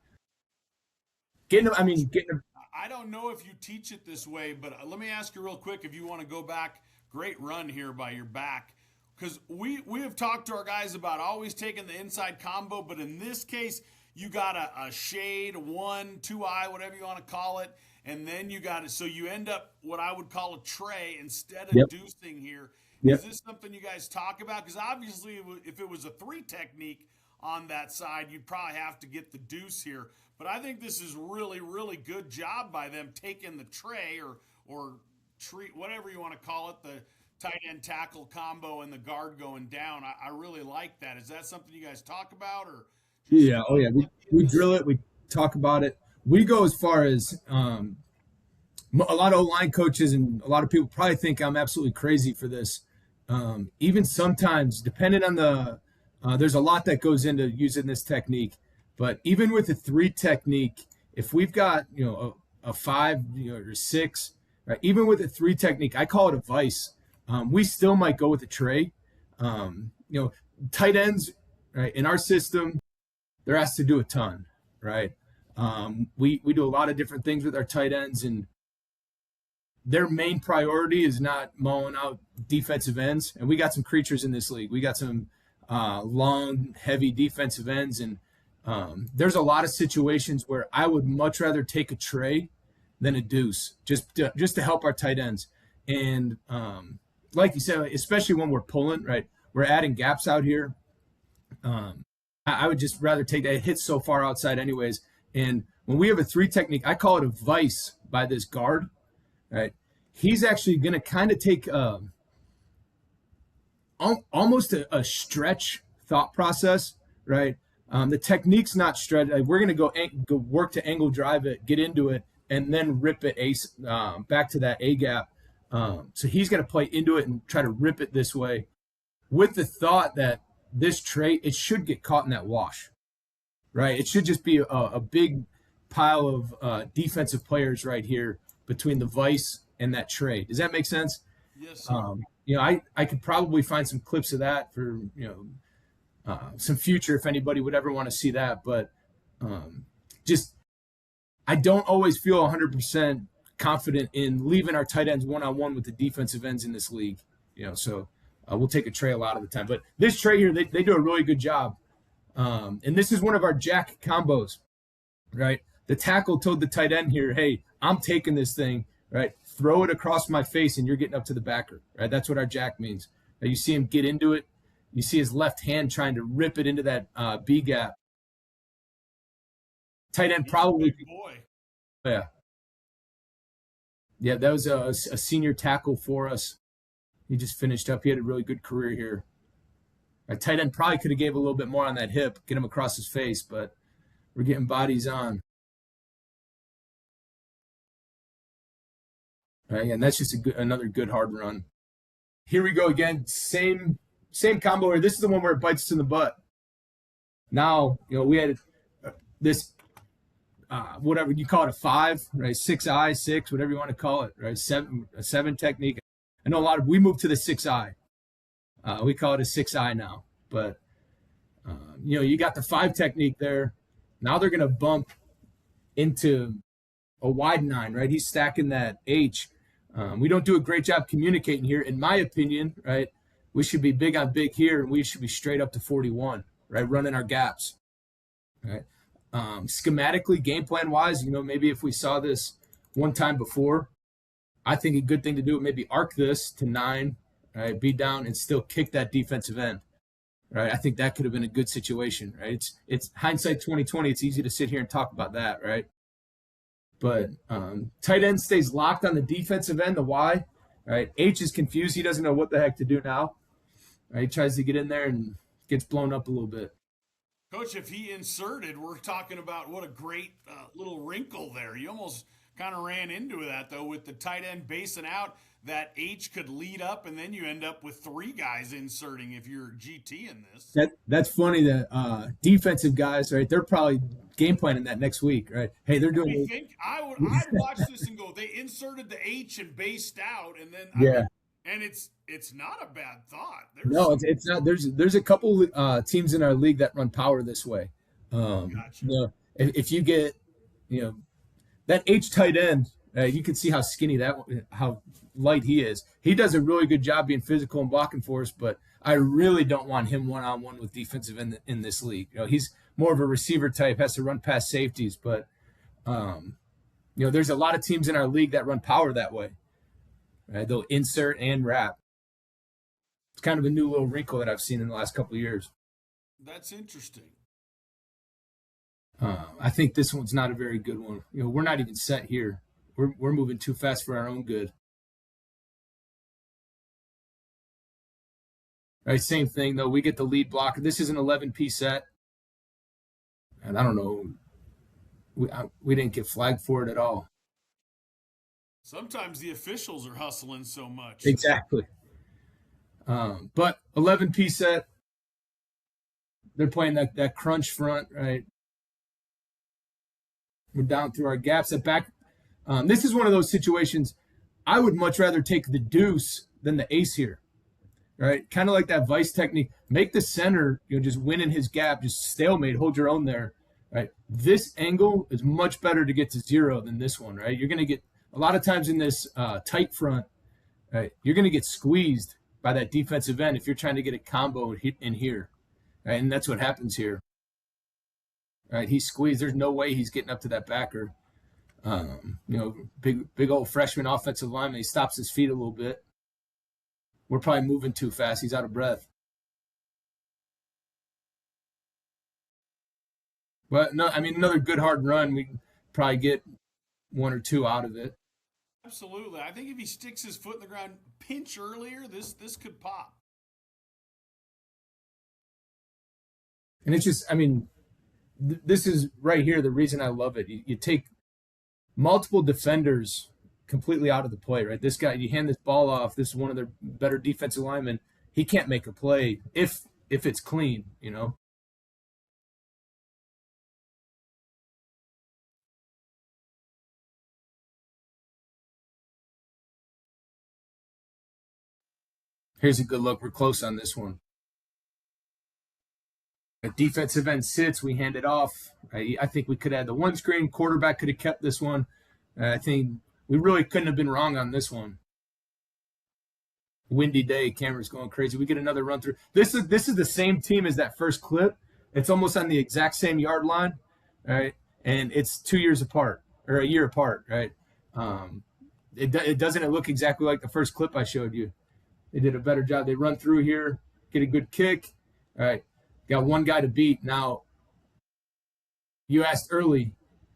I don't know if you teach it this way, but let me ask you real quick if you want to go back. Great run here by your back. Because we have talked to our guys about always taking the inside combo, but in this case, you got a shade, 1, 2-eye, whatever you want to call it, and then you got it. So you end up what I would call a tray instead of deucing here. Is this something you guys talk about? Because obviously, if it was a 3 technique on that side, you'd probably have to get the deuce here. But I think this is really, really good job by them taking the tray or treat, whatever you want to call it, the tight end tackle combo and the guard going down. I really like that. Is that something you guys talk about, or? Yeah. Oh yeah. We drill it. We talk about it. We go as far as a lot of line coaches and a lot of people probably think I'm absolutely crazy for this. Even sometimes, depending on there's a lot that goes into using this technique. But even with the 3 technique, if we've got a 5 or 6, right? Even with a 3 technique, I call it a vice. We still might go with a tray. Tight ends, right? In our system, they're asked to do a ton, right? We do a lot of different things with our tight ends, and their main priority is not mowing out defensive ends. And we got some creatures in this league. We got some long, heavy defensive ends, and there's a lot of situations where I would much rather take a tray than a deuce, just to help our tight ends. And like you said, especially when we're pulling, right? We're adding gaps out here. I would just rather take that. It hits so far outside anyways. And when we have a 3 technique, I call it a vice by this guard, right? He's actually going to kind of take almost a stretch thought process, right? The technique's not stretch. We're going to go work to angle drive it, get into it, and then rip it back to that A gap. So he's going to play into it and try to rip it this way with the thought that this tray, it should get caught in that wash, right? It should just be a big pile of defensive players right here between the vice and that tray. Does that make sense? Yes, sir. I could probably find some clips of that for, some future if anybody would ever want to see that. But I don't always feel 100% confident in leaving our tight ends one-on-one with the defensive ends in this league. So we'll take a tray a lot of the time. But this tray here, they do a really good job. And this is one of our jack combos, right? The tackle told the tight end here, hey, I'm taking this thing, right? Throw it across my face and you're getting up to the backer, right? That's what our jack means. Now you see him get into it. You see his left hand trying to rip it into that B gap. Tight end probably. Boy. Yeah. Yeah, that was a senior tackle for us. He just finished up. He had a really good career here. A tight end probably could have gave a little bit more on that hip, get him across his face, but we're getting bodies on. All right, and that's just another good hard run. Here we go again. Same combo here. This is the one where it bites us in the butt. Now, we had this, whatever you call it, a 5, right? 6-eye, 6, whatever you want to call it, right? A 7 technique. I know we moved to the 6-eye. We call it a 6-eye now. But, you got the 5 technique there. Now they're going to bump into a wide 9, right? He's stacking that H. We don't do a great job communicating here. In my opinion, right, we should be big on big here, and we should be straight up to 41, right, running our gaps, right? Schematically, game plan-wise, maybe if we saw this one time before, I think a good thing to do would maybe arc this to 9, right, be down and still kick that defensive end, right? I think that could have been a good situation, right? It's hindsight 2020. It's easy to sit here and talk about that, right? But tight end stays locked on the defensive end, the Y, right? H is confused. He doesn't know what the heck to do now. Right? He tries to get in there and gets blown up a little bit. Coach, if he inserted, we're talking about what a great little wrinkle there. You almost kind of ran into that, though, with the tight end basing out. That H could lead up, and then you end up with 3 guys inserting if you're GT in this. That's funny that defensive guys, right, they're probably game planning that next week, right? Hey, they're doing. I'd watch this and go, they inserted the H and based out, and then and it's not a bad thought. It's not. There's a couple teams in our league that run power this way. Gotcha. If you get that H tight end, you can see how skinny how light he is. He does a really good job being physical and blocking for us, but I really don't want him one-on-one with defensive in this league. He's more of a receiver type, has to run past safeties, but there's a lot of teams in our league that run power that way. Right? They'll insert and wrap. It's kind of a new little wrinkle that I've seen in the last couple of years. That's interesting. I think this one's not a very good one. We're not even set here. We're moving too fast for our own good. Right, same thing though. We get the lead blocker. This is an 11-piece set, and I don't know. We didn't get flagged for it at all. Sometimes the officials are hustling so much. Exactly. But 11-piece set. They're playing that crunch front, right? We're down through our gaps at back. This is one of those situations I would much rather take the deuce than the ace here, right? Kind of like that vice technique. Make the center, just win in his gap, just stalemate, hold your own there, right? This angle is much better to get to 0 than this one, right? You're going to get, a lot of times in this tight front, right, you're going to get squeezed by that defensive end if you're trying to get a combo in here, right? And that's what happens here. Right, he's squeezed. There's no way he's getting up to that backer. Big old freshman offensive lineman. He stops his feet a little bit. We're probably moving too fast. He's out of breath. But no, another good hard run. We probably get 1 or 2 out of it. Absolutely. I think if he sticks his foot in the ground, pinch earlier, this could pop. And it's just, this is right here the reason I love it. You take multiple defenders completely out of the play, right? This guy, you hand this ball off, this is one of their better defensive linemen. He can't make a play if it's clean, Here's a good look. We're close on this one. A defensive end sits, we hand it off. I think we could have the one screen. Quarterback could have kept this one. I think we really couldn't have been wrong on this one. Windy day, camera's going crazy. We get another run through. This is the same team as that first clip. It's almost on the exact same yard line, right? And it's 2 years apart or a year apart, right? It doesn't look exactly like the first clip I showed you. They did a better job. They run through here, get a good kick. All right, got one guy to beat. Now, you asked early,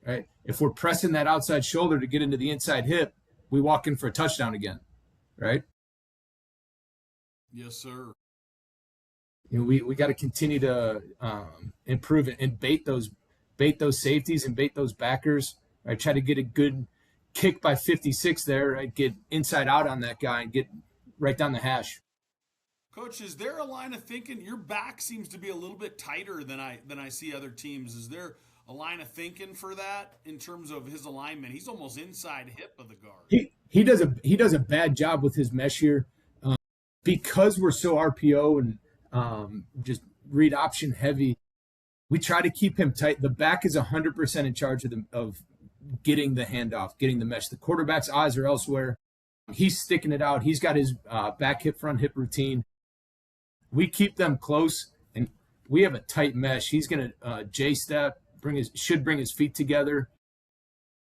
right? If we're pressing that outside shoulder to get into the inside hip, we walk in for a touchdown again, right? Yes, sir. We got to continue to improve it and bait those safeties and bait those backers. Right, try to get a good kick by 56 there. Right, get inside out on that guy and get right down the hash. Coach, is there a line of thinking? Your back seems to be a little bit tighter than I see other teams. Is there a line of thinking for that in terms of his alignment? He's almost inside hip of the guard. He does a bad job with his mesh here, because we're so RPO and just read option heavy. We try to keep him tight. The back is 100% in charge of getting the handoff, getting the mesh. The quarterback's eyes are elsewhere. He's sticking it out. He's got his back hip, front hip routine. We keep them close, and we have a tight mesh. He's going to J-step, should bring his feet together.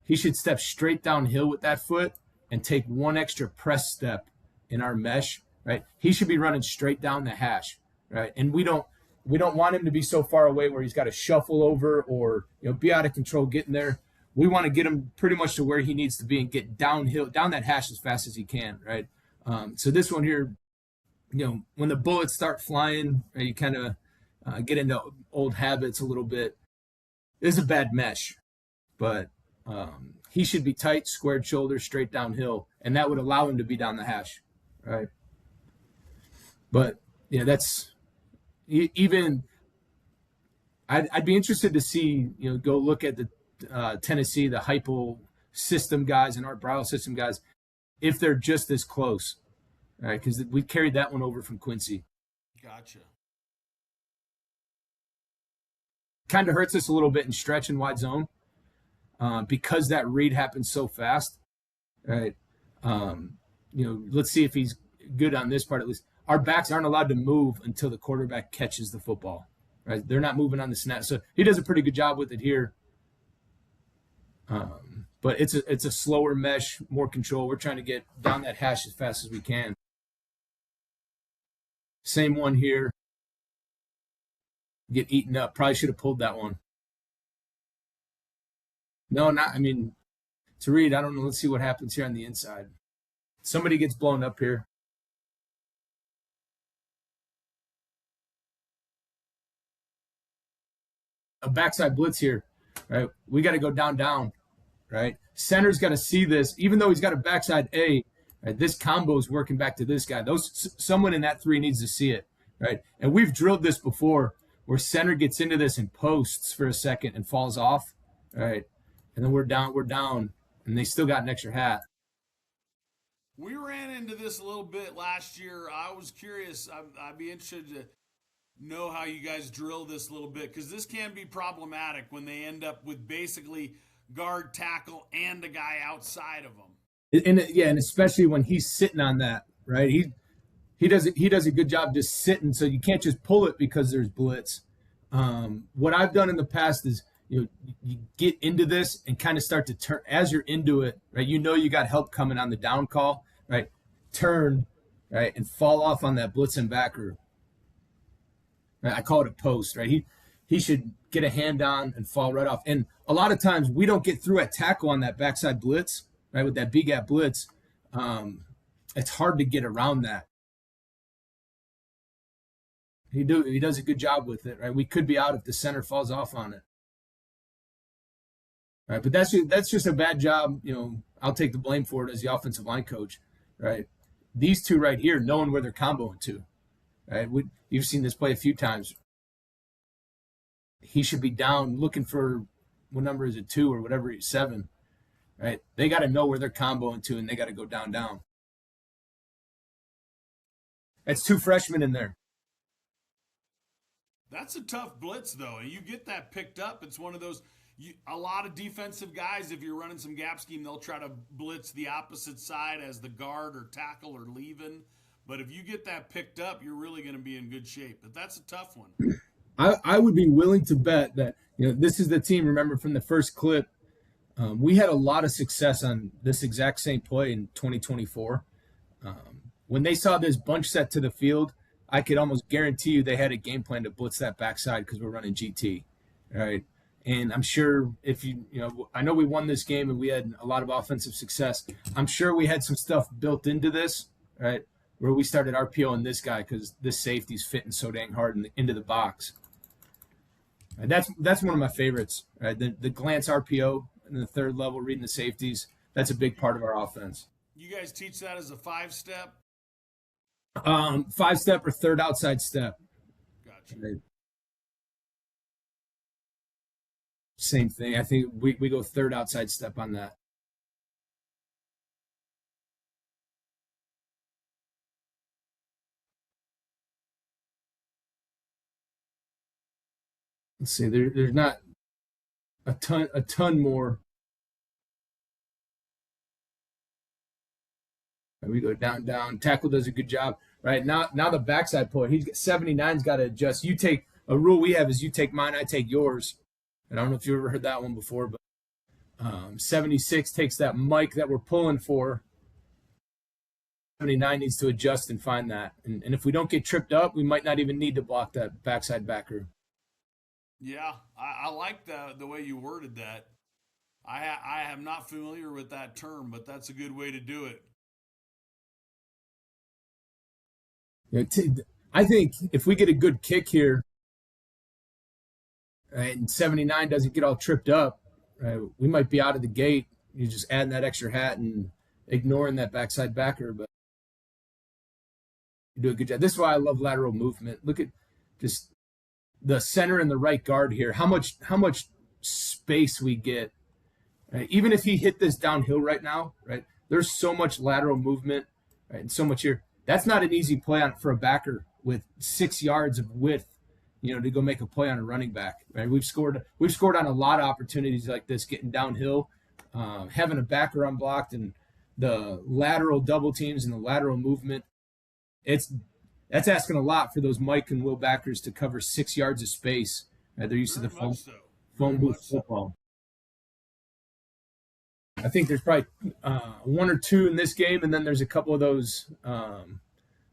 He should step straight downhill with that foot and take one extra press step in our mesh, right? He should be running straight down the hash, right? And we don't want him to be so far away where he's got to shuffle over or be out of control getting there. We want to get him pretty much to where he needs to be and get downhill, down that hash as fast as he can, right? So this one here, when the bullets start flying, right, you kind of get into old habits a little bit. This is a bad mesh, but he should be tight, squared shoulders, straight downhill, and that would allow him to be down the hash, right? But that's even. I'd be interested to see, go look at the Tennessee, the hypo system guys and Art Brow system guys, if they're just as close, right? Because we carried that one over from Quincy. Gotcha. Kind of hurts us a little bit in stretch and wide zone because that read happens so fast, right? Let's see if he's good on this part at least. Our backs aren't allowed to move until the quarterback catches the football, right? They're not moving on the snap. So he does a pretty good job with it here. But it's a slower mesh, more control. We're trying to get down that hash as fast as we can. Same one here. Get eaten up. Probably should have pulled that one. No, to read, I don't know. Let's see what happens here on the inside. Somebody gets blown up here. A backside blitz here, right? We got to go down, right? Center's got to see this, even though he's got a backside A. Right? This combo is working back to this guy. Someone in that 3 needs to see it, right? And we've drilled this before, where center gets into this and posts for a second and falls off, right? And then we're down, and they still got an extra hat. We ran into this a little bit last year. I was curious. I'd be interested to know how you guys drill this a little bit, because this can be problematic when they end up with basically guard, tackle, and a guy outside of them. And especially when he's sitting on that, right? He does a good job just sitting, so you can't just pull it because there's blitz. What I've done in the past is you get into this and kind of start to turn as you're into it, right? You got help coming on the down call, right? Turn, right, and fall off on that blitz and backer. I call it a post, right? He should get a hand on and fall right off. And a lot of times we don't get through at tackle on that backside blitz, right? With that big gap blitz, it's hard to get around that. He does a good job with it, right? We could be out if the center falls off on it, right? But that's just a bad job. I'll take the blame for it as the offensive line coach, right? These two right here, knowing where they're comboing to. Right, you've seen this play a few times. He should be down looking for, what number is it, 2 or whatever, 7. Right, they got to know where they're comboing to, and they got to go down. That's 2 freshmen in there. That's a tough blitz, though, and you get that picked up. It's one of those. A lot of defensive guys, if you're running some gap scheme, they'll try to blitz the opposite side as the guard or tackle are leaving. But if you get that picked up, you're really going to be in good shape. But that's a tough one. I would be willing to bet that this is the team. Remember from the first clip, we had a lot of success on this exact same play in 2024. When they saw this bunch set to the field, I could almost guarantee you they had a game plan to blitz that backside because we're running GT, right? And I'm sure I know we won this game and we had a lot of offensive success. I'm sure we had some stuff built into this, right? Where we started RPOing this guy because this safety's fitting so dang hard into the box. And that's one of my favorites, right? The glance RPO in the 3rd level, reading the safeties. That's a big part of our offense. You guys teach that as a 5-step? Five step or third outside step. Gotcha. Right. Same thing. I think we go third outside step on that. Let's see. There's not a ton more. We go down, down. Tackle does a good job. Right now the backside puller. He's 79's got to adjust. You take a rule we have is you take mine, I take yours. And I don't know if you ever heard that one before, but 76 takes that mic that we're pulling for. 79 needs to adjust and find that. And if we don't get tripped up, we might not even need to block that backside backer. Yeah, I like the way you worded that. I am not familiar with that term, but that's a good way to do it. I think if we get a good kick here and 79 doesn't get all tripped up, we might be out of the gate. You're just adding that extra hat and ignoring that backside backer, but you do a good job. This is why I love lateral movement. Look at just the center and the right guard here. How much space we get. Right? Even if he hit this downhill right now, right? There's so much lateral movement, right? And so much here. That's not an easy play for a backer with 6 yards of width, to go make a play on a running back. Right? We've scored on a lot of opportunities like this, getting downhill, having a backer unblocked, and the lateral double teams and the lateral movement. That's asking a lot for those Mike and Will backers to cover 6 yards of space. Right? They're used to the phone booth football. I think there's probably one or two in this game, and then there's a couple of those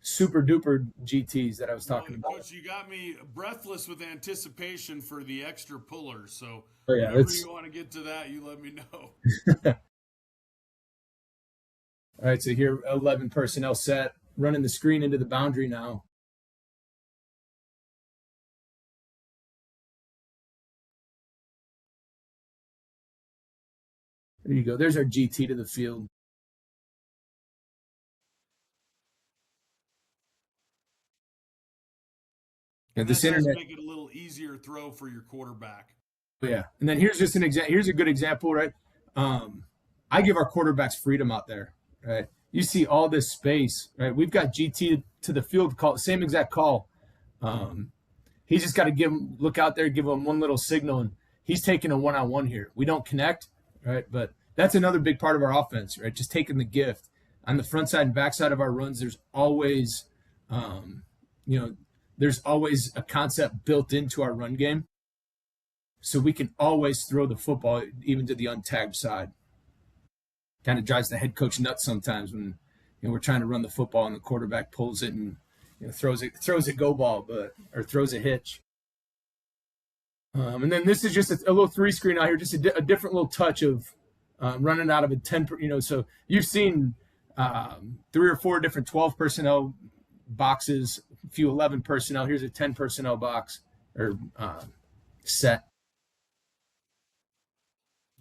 super duper GTs that I was talking about. Coach, you got me breathless with anticipation for the extra pullers. So whenever you want to get to that, you let me know. All right, so here 11 personnel set, running the screen into the boundary now. There you go. There's our GT to the field. And this internet make it a little easier throw for your quarterback. Yeah, and then here's just an example. Here's a good example, right? I give our quarterbacks freedom out there, right? You see all this space, right? We've got GT to the field call, same exact call. He's just got to look out there, give him one little signal, and he's taking a one-on-one here. We don't connect, right? But that's another big part of our offense, right? Just taking the gift. On the front side and back side of our runs, there's always, there's always a concept built into our run game. So we can always throw the football even to the untagged side. Kind of drives the head coach nuts sometimes when we're trying to run the football and the quarterback pulls it and throws a go ball, or throws a hitch. And then this is just a little 3-screen out here, just a different little touch of running out of a 10. So you've seen 3 or 4 different 12 personnel boxes, a few 11 personnel. Here's a 10 personnel box or set.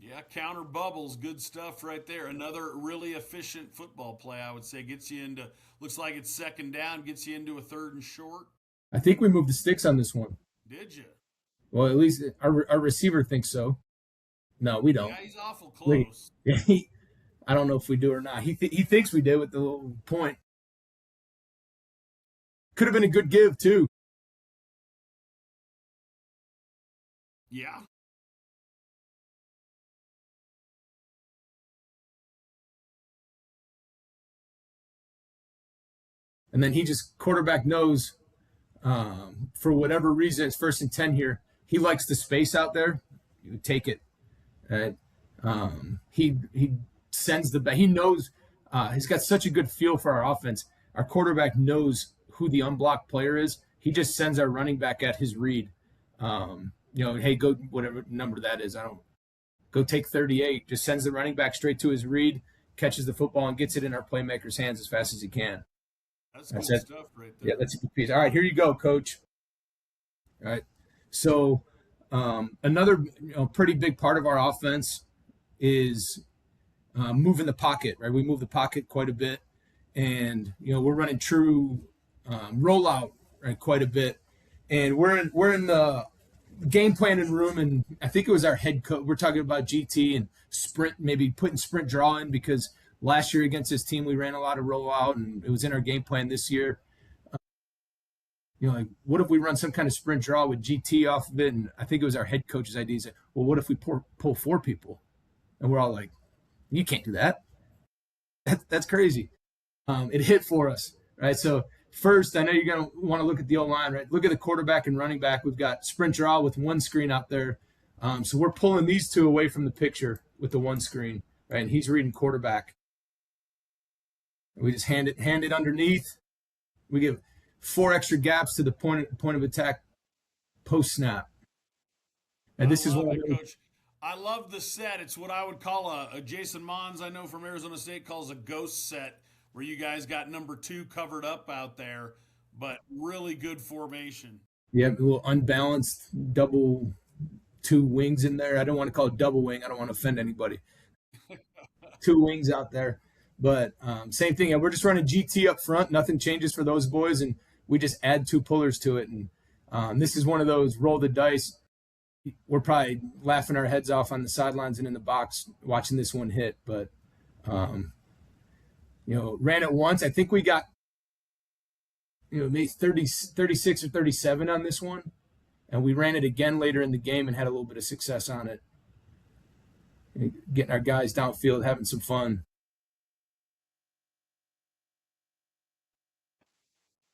Yeah, counter bubbles, good stuff right there. Another really efficient football play, I would say. Gets you into, looks like it's second down, gets you into a 3rd and short. I think we moved the sticks on this one. Did you? Well, at least our receiver thinks so. No, we don't. Yeah, he's awful close. I don't know if we do or not. He thinks we did with the little point. Could have been a good give, too. Yeah. And then he just, quarterback knows, for whatever reason, it's 1st and 10 here. He likes the space out there. You take it. Right? He sends he knows, he's got such a good feel for our offense. Our quarterback knows who the unblocked player is. He just sends our running back at his read. Hey, go whatever number that is. Go take 38. Just sends the running back straight to his read, catches the football, and gets it in our playmaker's hands as fast as he can. That's good stuff right there. Yeah, that's a good piece. All right, here you go, Coach. All right. So another pretty big part of our offense is moving the pocket, right? We move the pocket quite a bit. And, we're running true rollout, right, quite a bit, and we're in the game planning room, and I think it was our head coach. We're talking about GT and sprint, maybe putting sprint draw in because last year against this team we ran a lot of rollout, and it was in our game plan this year. Like, what if we run some kind of sprint draw with GT off of it? And I think it was our head coach's idea. He said, well, what if we pull 4 people? And we're all like, you can't do that. That's crazy. It hit for us, right? So first, I know you're going to want to look at the O-line, right? Look at the quarterback and running back. We've got sprint draw with one screen out there. So we're pulling these two away from the picture with the one screen, right? And he's reading quarterback. We just hand it underneath. We give 4 extra gaps to the point of attack post snap. And this is what Coach. I love the set. It's what I would call a Jason Mons, I know from Arizona State, calls a ghost set, where you guys got number 2 covered up out there, but really good formation. Yeah, a little unbalanced double 2 wings in there. I don't want to call it double wing. I don't want to offend anybody. 2 wings out there. But same thing. We're just running GT up front. Nothing changes for those boys, and we just add 2 pullers to it. And this is one of those roll the dice. We're probably laughing our heads off on the sidelines and in the box watching this one hit. But, ran it once. I think we got, maybe 36 or 37 on this one. And we ran it again later in the game and had a little bit of success on it. Getting our guys downfield, having some fun.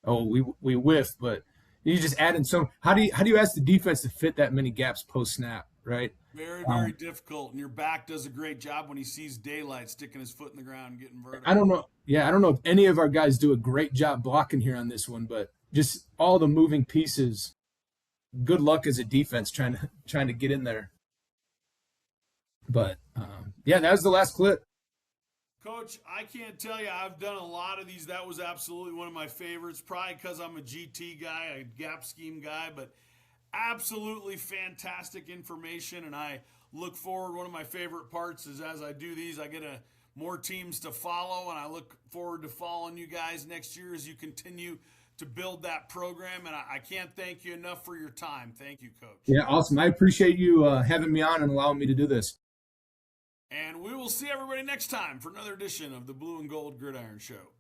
Oh, we whiff, but you just add in some. How do you ask the defense to fit that many gaps post snap, right? Very difficult, and your back does a great job when he sees daylight, sticking his foot in the ground and getting vertical. I don't know. Yeah, I don't know if any of our guys do a great job blocking here on this one, but just all the moving pieces. Good luck as a defense trying to get in there. But yeah, that was the last clip. Coach, I can't tell you, I've done a lot of these. That was absolutely one of my favorites, probably because I'm a GT guy, a gap scheme guy, but absolutely fantastic information, and I look forward. One of my favorite parts is as I do these, I get more teams to follow, and I look forward to following you guys next year as you continue to build that program, and I can't thank you enough for your time. Thank you, Coach. Yeah, awesome. I appreciate you having me on and allowing me to do this. And we will see everybody next time for another edition of the Blue and Gold Gridiron Show.